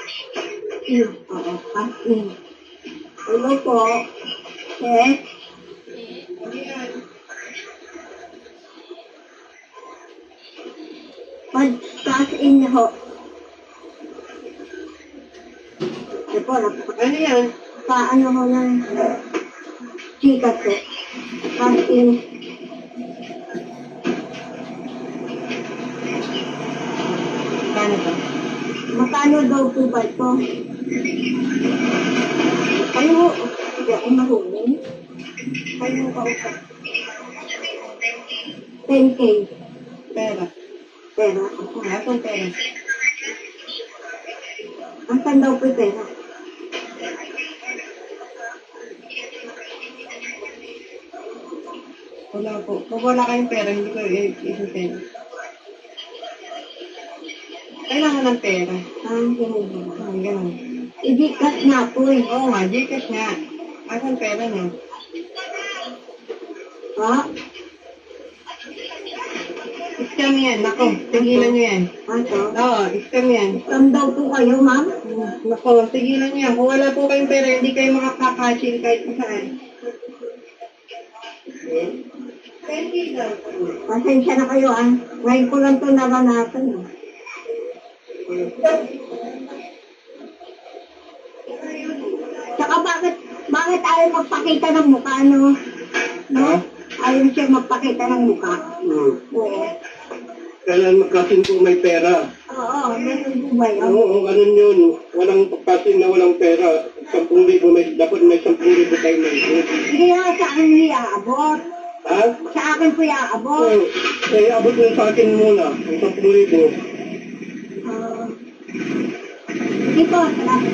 Oo, as-in. Hello po. Yes. Pag-cash-in ho. Ito po, Ano yan? paano ho ng chika po. Cash-in. Kano to? Magkano daw po ba ito? Kayo ho, hindi ako marunong. Kayo ho kausap. 10K. Pera. Pera. Nasaan pera? Asan daw po yung pera? Wala po. Kung wala kayong pera, hindi ko i-send. Kailangan ng pera. Ganun. Ganun. I-Gcash na po eh. Oo nga, Gcash nga. Asan pera niya? Ha? Scam yan. Nako, tigilan niyo yan. Ano? Oo, scam yan. Scam daw po kayo, ma'am? Nako, tigilan niyo yan. Kung wala po kayong pera, hindi kayo makakakachil kahit pa saan. Pasensya na kayo ah. Ngayon ko lang ito naranasan. Tsaka bakit ayaw magpakita ng mukha, no? No? Ayaw siya magpakita ng mukha. Oo. Kailan magkasin po may pera. Oo, meron po ba yun? Oo, ganun yun. Walang pagkasin na walang pera. 10,000 dapat may 10,000 tayo na ito. Hindi nga sa akin iaabot. Ha? Sa akin po iaabot. Oo. Kaya abot mo sa akin muna. Ang 10,000. Hindi po, salamat.